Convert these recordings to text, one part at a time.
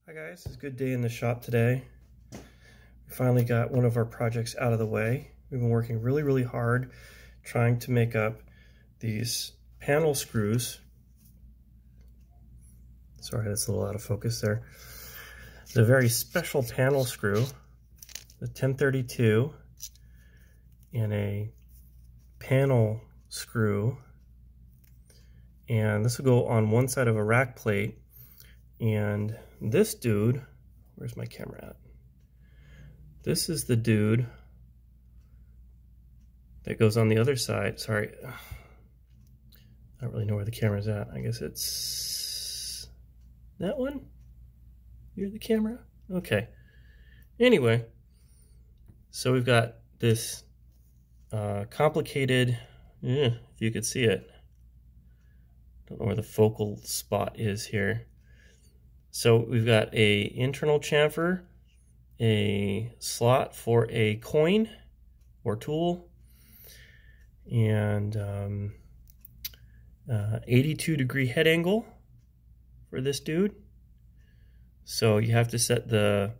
Hi guys, it's a good day in the shop today. We finally got one of our projects out of the way. We've been working really hard trying to make up these panel screws. Sorry, that's a little out of focus there. The very special panel screw, the 1032, and a panel screw. And this will go on one side of a rack plate. And this dude, where's my camera at? This is the dude that goes on the other side. Sorry, I don't really know where the camera's at. I guess it's that one? You're the camera? Okay. Anyway, so we've got this complicated, if you could see it. Don't know where the focal spot is here. So we've got a internal chamfer, a slot for a coin or tool, and 82-degree head angle for this dude. So you have to set the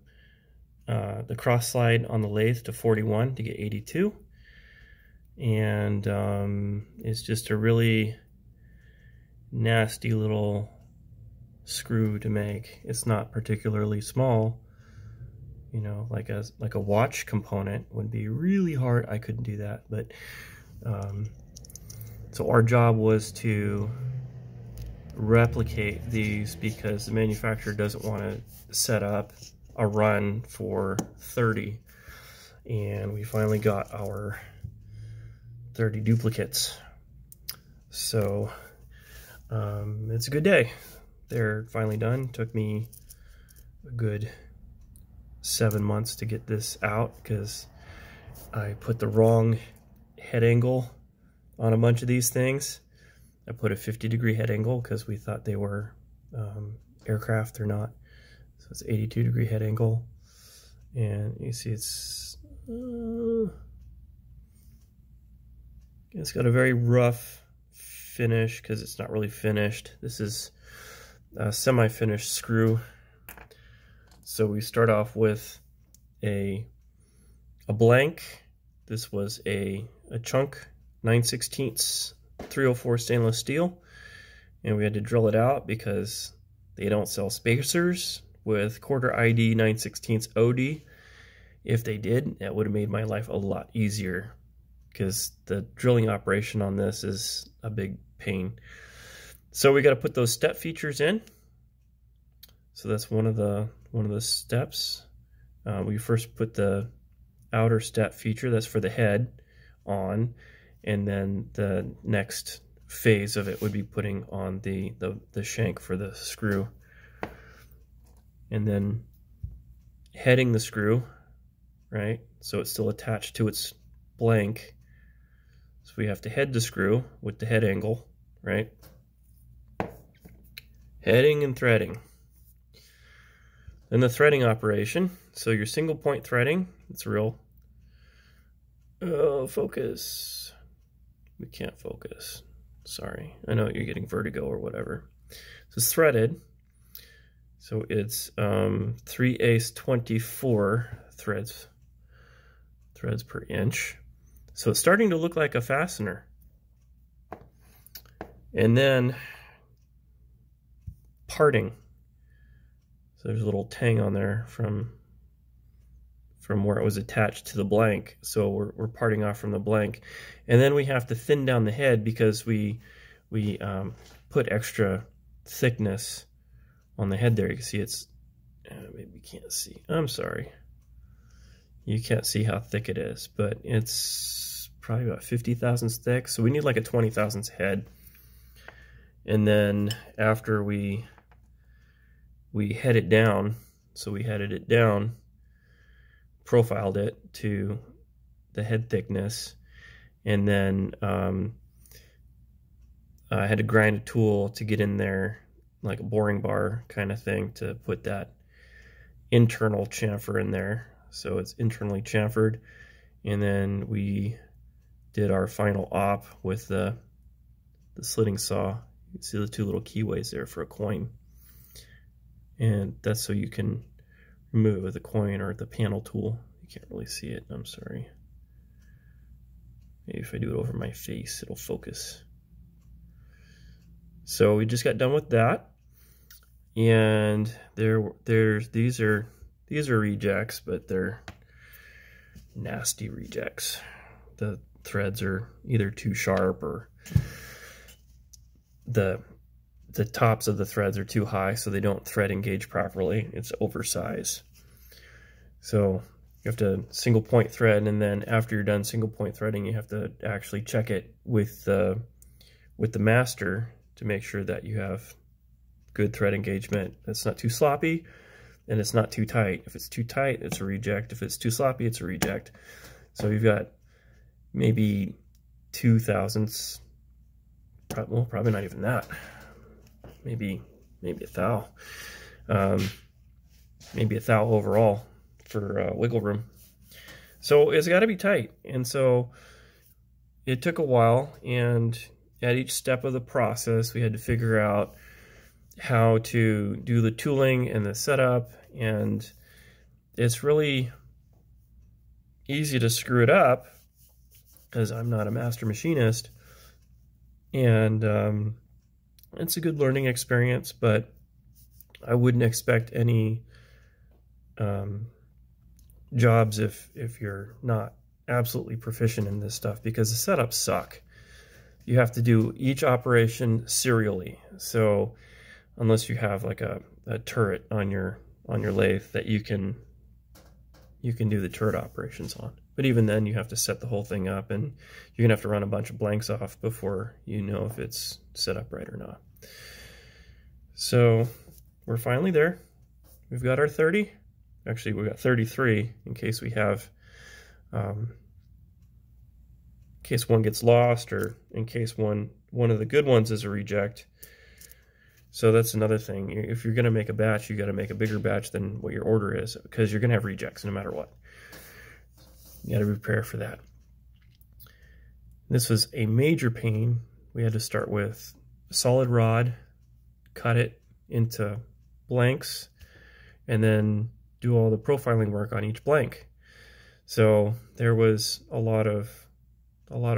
cross slide on the lathe to 41 to get 82, and it's just a really nasty little screw to make. It's not particularly small, you know, like a watch component would be really hard. I couldn't do that, but so our job was to replicate these because the manufacturer doesn't want to set up a run for 30, and we finally got our 30 duplicates. So it's a good day. They're finally done. Took me a good 7 months to get this out because I put the wrong head angle on a bunch of these things. I put a 50-degree head angle because we thought they were aircraft. They're not. So it's 82-degree head angle, and you see it's got a very rough finish because it's not really finished. This is a semi-finished screw. So we start off with a blank. This was a chunk 9/16 304 stainless steel, and we had to drill it out because they don't sell spacers with quarter ID 9/16 OD. If they did, that would have made my life a lot easier because the drilling operation on this is a big pain. So we got to put those step features in. So that's one of the steps. We first put the outer step feature, that's for the head, on, and then the next phase of it would be putting on the shank for the screw, and then heading the screw, right? So it's still attached to its blank. So we have to head the screw with the head angle, right? Heading and threading. Then the threading operation. So your single point threading, it's real. Oh, focus. We can't focus. Sorry. I know you're getting vertigo or whatever. So it's threaded. So it's 3/8 24 threads per inch. So it's starting to look like a fastener. And then parting. So there's a little tang on there from where it was attached to the blank. So we're parting off from the blank. And then we have to thin down the head because we put extra thickness on the head there. You can see it's, maybe you can't see. I'm sorry. You can't see how thick it is, but it's probably about 50 thousandths thick. So we need like a 20 thousandths head. And then after we head it down, so we headed it down, profiled it to the head thickness, and then I had to grind a tool to get in there, like a boring bar kind of thing, to put that internal chamfer in there. So it's internally chamfered, and then we did our final op with the slitting saw. You can see the two little keyways there for a coin. and that's so you can remove it with a coin or the panel tool. You can't really see it, I'm sorry. Maybe if I do it over my face, it'll focus. So we just got done with that, and these are rejects, but they're nasty rejects. The threads are either too sharp, or the tops of the threads are too high, so they don't thread engage properly. It's oversized. So you have to single point thread, and then after you're done single point threading, you have to actually check it with the master to make sure that you have good thread engagement. It's not too sloppy, and it's not too tight. If it's too tight, it's a reject. If it's too sloppy, it's a reject. So you've got maybe 0.002, well, probably not even that. Maybe a thou. Maybe a thou overall for wiggle room. So it's got to be tight. And so it took a while, and at each step of the process, we had to figure out how to do the tooling and the setup, and it's really easy to screw it up because I'm not a master machinist, and it's a good learning experience, but I wouldn't expect any jobs if you're not absolutely proficient in this stuff, because the setups suck. You have to do each operation serially. So unless you have like a turret on your lathe that you can do the turret operations on. But even then, you have to set the whole thing up, and you're gonna have to run a bunch of blanks off before you know if it's set up right or not. So we're finally there. We've got our 30. Actually, we've got 33 in case we have, in case one gets lost, or in case one of the good ones is a reject. So that's another thing. If you're going to make a batch, you got to make a bigger batch than what your order is, because you're going to have rejects no matter what. You got to prepare for that. This was a major pain. We had to start with a solid rod, cut it into blanks, and then do all the profiling work on each blank. So there was a lot of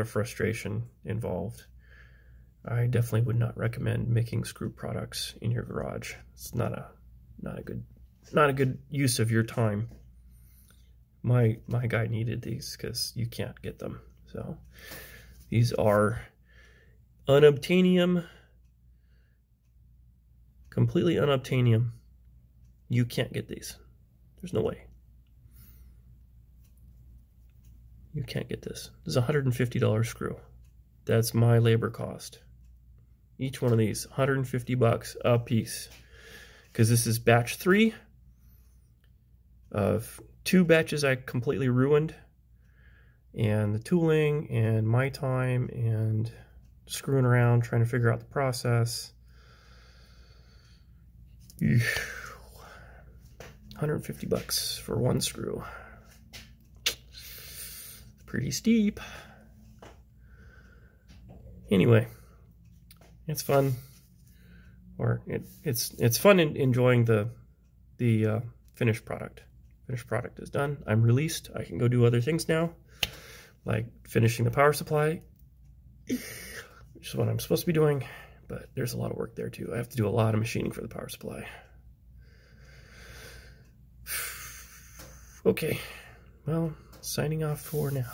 frustration involved. I definitely would not recommend making screw products in your garage. It's not a good use of your time. My guy needed these because you can't get them. So these are unobtainium, completely unobtainium. You can't get these. There's no way. You can't get this. This is a $150 screw. That's my labor cost. Each one of these, $150 a piece. Because this is batch 3 of 2 batches I completely ruined. And the tooling and my time and screwing around trying to figure out the process. $150 for one screw. Pretty steep. Anyway, it's fun, or it's fun enjoying the finished product. Finished product is done. I'm released. I can go do other things now, like finishing the power supply, which is what I'm supposed to be doing. But there's a lot of work there too. I have to do a lot of machining for the power supply. Okay, well, signing off for now.